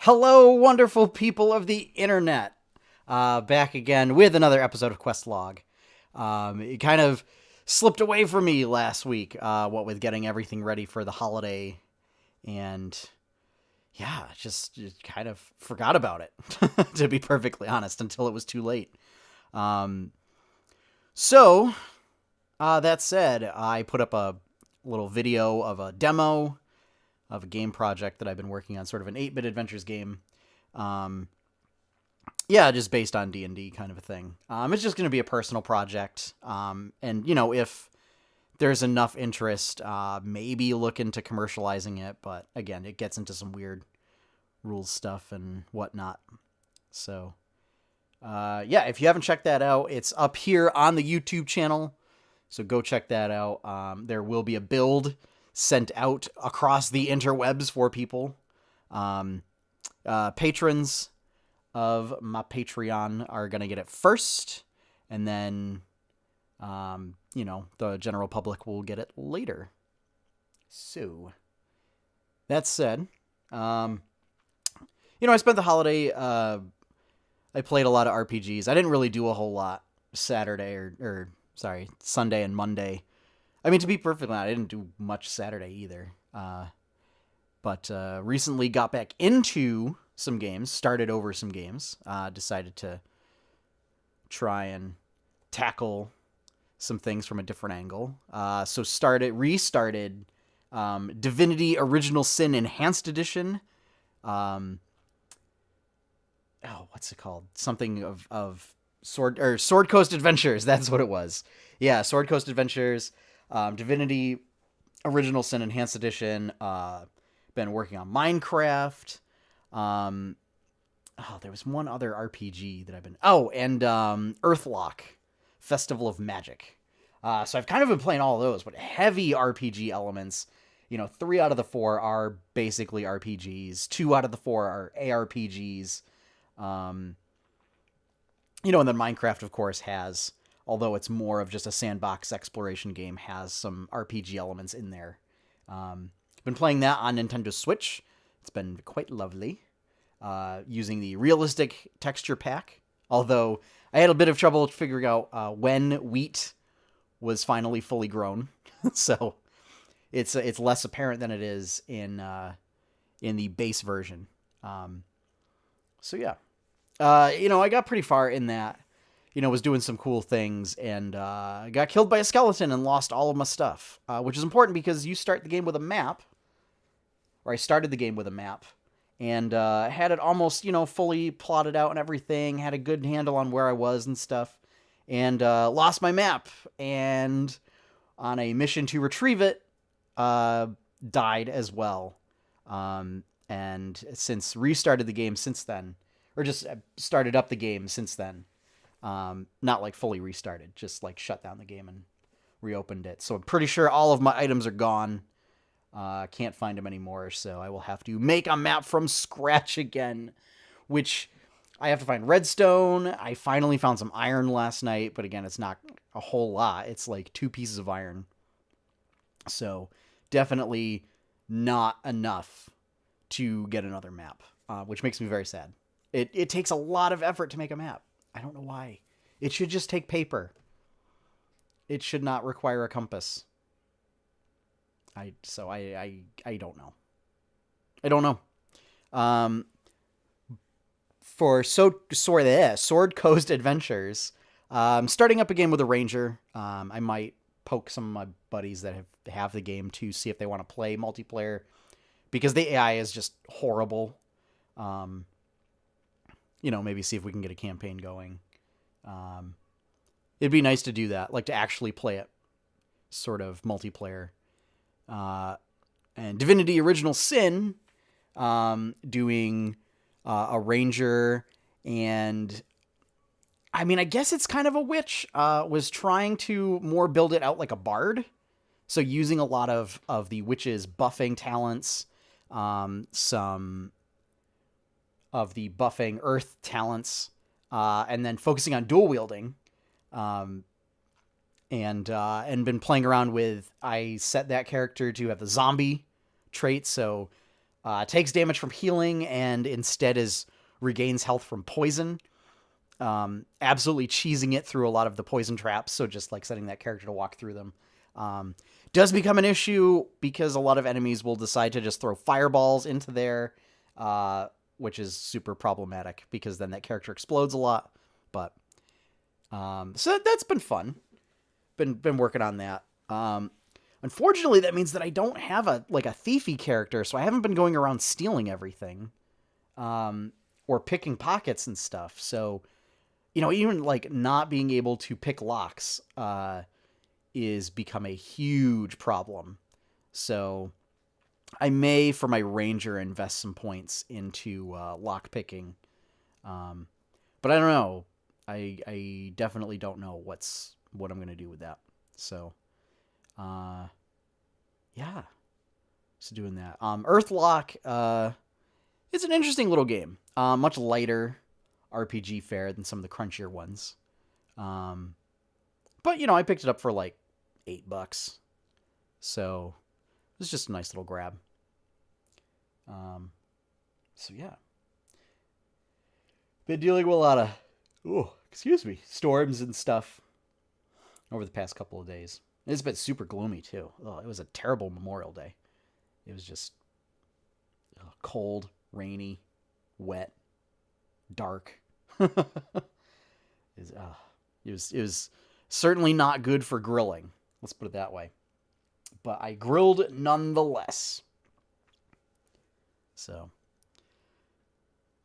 Hello, wonderful people of the internet. Back again with another episode of Questlog. It kind of slipped away from me last week, what with getting everything ready for the holiday, and yeah, just kind of forgot about it, to be perfectly honest, until it was too late. Um, that said, I put up a little video of a demo of a game project that I've been working on, sort of an 8-bit adventures game. Um, yeah, just based on D&D kind of a thing. It's just going to be a personal project. And, if there's enough interest, maybe look into commercializing it. But again, it gets into some weird rules stuff and whatnot. So, yeah, if you haven't checked that out, it's up here on the YouTube channel. So go check that out. There will be a build sent out across the interwebs for people. Patrons of my Patreon are going to get it first, and then, the general public will get it later. So, that said, I spent the holiday, I played a lot of RPGs. I didn't really do a whole lot Sunday and Monday. I mean, to be perfectly honest, I didn't do much Saturday either. But recently got back into some games, started over some games, decided to try and tackle some things from a different angle. So restarted Divinity Original Sin Enhanced Edition. What's it called? Something of Sword Coast Adventures. That's what it was. Yeah, Sword Coast Adventures. Divinity Original Sin Enhanced Edition. Been working on Minecraft. There was one other RPG that I've been... and Earthlock, Festival of Magic. So I've kind of been playing all of those, but heavy RPG elements. 3 out of the 4 are basically RPGs. 2 out of the 4 are ARPGs. And then Minecraft, of course, has... although it's more of just a sandbox exploration game, has some RPG elements in there. Been playing that on Nintendo Switch. It's been quite lovely. Using the realistic texture pack. Although I had a bit of trouble figuring out when wheat was finally fully grown. So it's less apparent than it is in the base version. So yeah. I got pretty far in that. Was doing some cool things and got killed by a skeleton and lost all of my stuff, which is important because you start the game with a map, or I started the game with a map, and had it almost, fully plotted out and everything, had a good handle on where I was and stuff, and lost my map, and on a mission to retrieve it, died as well. And since restarted the game since then, or just started up the game since then, not like fully restarted, just like shut down the game and reopened it. So I'm pretty sure all of my items are gone. Can't find them anymore, so I will have to make a map from scratch again, which I have to find redstone. I finally found some iron last night, but again, it's not a whole lot. It's like 2 pieces of iron. So definitely not enough to get another map, which makes me very sad. It takes a lot of effort to make a map. I don't know why. It should just take paper. It should not require a compass. I don't know. I don't know. For Sword Coast Adventures, starting up a game with a ranger. I might poke some of my buddies that have the game to see if they want to play multiplayer, because the AI is just horrible. Maybe see if we can get a campaign going. It'd be nice to do that, like to actually play it sort of multiplayer. And Divinity Original Sin, doing a ranger, and I mean, I guess it's kind of a witch, was trying to more build it out like a bard. So using a lot of the witch's buffing talents, some of the buffing earth talents, and then focusing on dual wielding, and been playing around with. I set that character to have the zombie trait, so Takes damage from healing and instead regains health from poison. Absolutely cheesing it through a lot of the poison traps, so just like setting that character to walk through them. Does become an issue because a lot of enemies will decide to just throw fireballs into there, which is super problematic because then that character explodes a lot. But so that's been fun. Been working on that. Unfortunately, that means that I don't have a thiefy character, so I haven't been going around stealing everything, or picking pockets and stuff. So, even like not being able to pick locks, is become a huge problem. So I may, for my ranger, invest some points into lock picking. But I don't know. I definitely don't know what I'm gonna do with that. So, yeah. So doing that. Earthlock. It's an interesting little game. Much lighter RPG fare than some of the crunchier ones. But I picked it up for like $8. So it was just a nice little grab. So yeah. Been dealing with a lot of storms and stuff over the past couple of days. It's been super gloomy too. Oh, it was a terrible Memorial Day. It was just cold, rainy, wet, dark. It was certainly not good for grilling. Let's put it that way. But I grilled nonetheless. So,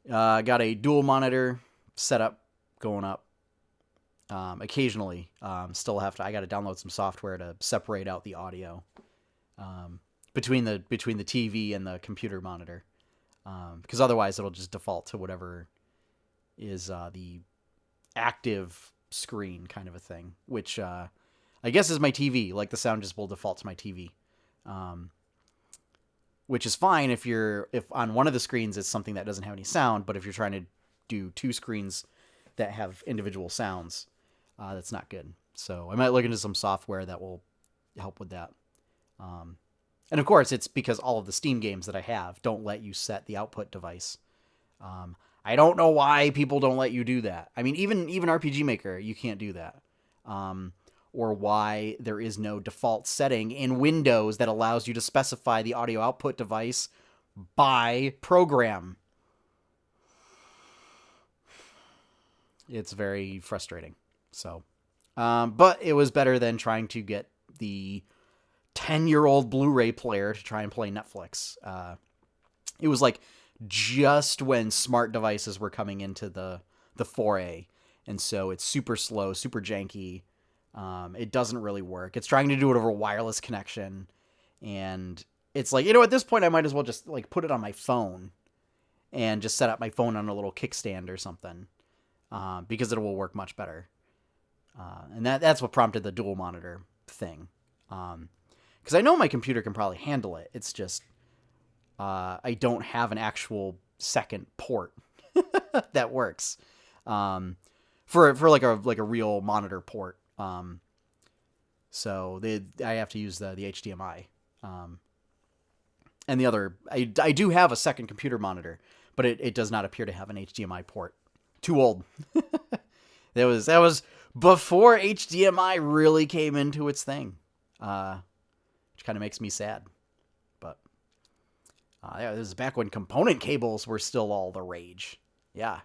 got a dual monitor setup going up. Occasionally, still I got to download some software to separate out the audio between the TV and the computer monitor, because otherwise it'll just default to whatever is the active screen kind of a thing, which I guess is my TV. Like the sound just will default to my TV, which is fine if on one of the screens it's something that doesn't have any sound, but if you're trying to do two screens that have individual sounds, that's not good. So I might look into some software that will help with that. And of course, it's because all of the Steam games that I have don't let you set the output device. I don't know why people don't let you do that. I mean, even RPG Maker, you can't do that. Or why there is no default setting in Windows that allows you to specify the audio output device by program. It's very frustrating. So, but it was better than trying to get the 10-year-old Blu-ray player to try and play Netflix. It was like just when smart devices were coming into the foray, and so it's super slow, super janky. It doesn't really work. It's trying to do it over a wireless connection, and it's like, at this point I might as well just like put it on my phone and just set up my phone on a little kickstand or something, because it will work much better. And that's what prompted the dual monitor thing. Because I know my computer can probably handle it. It's just I don't have an actual second port that works for like a real monitor port. So I have to use the HDMI. And the other, I do have a second computer monitor, but it does not appear to have an HDMI port. Too old. That was before HDMI really came into its thing, which kind of makes me sad. But yeah, this is back when component cables were still all the rage. Yeah,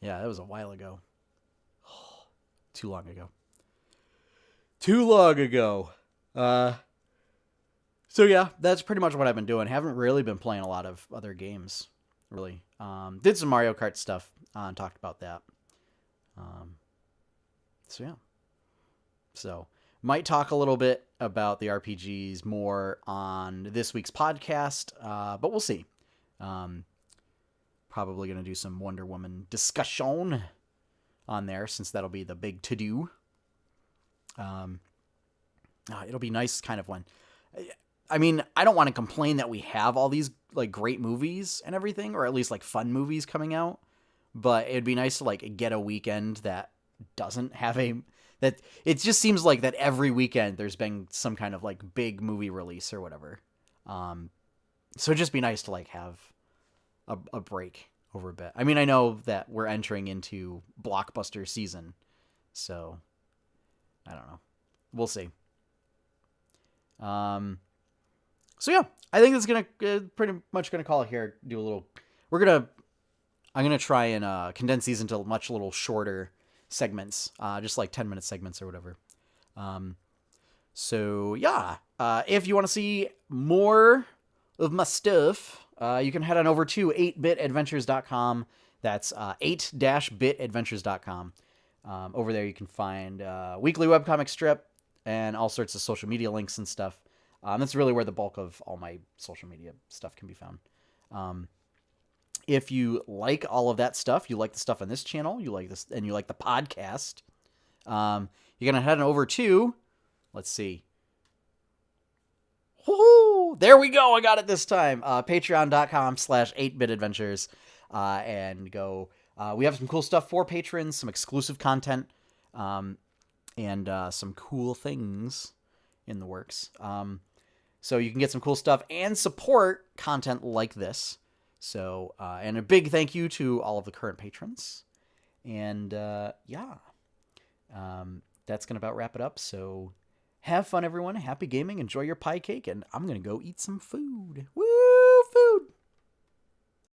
that was a while ago. Too long ago. So yeah, that's pretty much what I've been doing. Haven't really been playing a lot of other games, really. Did some Mario Kart stuff and talked about that. So yeah. So might talk a little bit about the RPGs more on this week's podcast, but we'll see. Probably going to do some Wonder Woman discussion on there, since that'll be the big to-do. It'll be nice kind of when... I mean, I don't want to complain that we have all these like great movies and everything, or at least like fun movies coming out, but it'd be nice to like get a weekend that doesn't have that it just seems like that every weekend there's been some kind of like big movie release or whatever. So it'd just be nice to like have a break over a bit. I mean, I know that we're entering into blockbuster season, so I don't know. We'll see. So yeah, I think it's gonna pretty much gonna call it here. Do a little. I'm gonna try and condense these into much little shorter segments, just like 10-minute segments or whatever. So yeah, if you want to see more of my stuff, you can head on over to 8bitadventures.com. That's 8-bitadventures.com. Over there you can find weekly webcomic strip and all sorts of social media links and stuff. That's really where the bulk of all my social media stuff can be found. If you like all of that stuff, you like the stuff on this channel, you like this, and you like the podcast, you're gonna head on over to, let's see. Woo-hoo! There we go. I got it this time. Patreon.com/8bitadventures, and go. We have some cool stuff for patrons, some exclusive content, and some cool things in the works. So you can get some cool stuff and support content like this. So, and a big thank you to all of the current patrons. And yeah, that's going to about wrap it up. So have fun, everyone. Happy gaming. Enjoy your pie cake. And I'm going to go eat some food. Woo!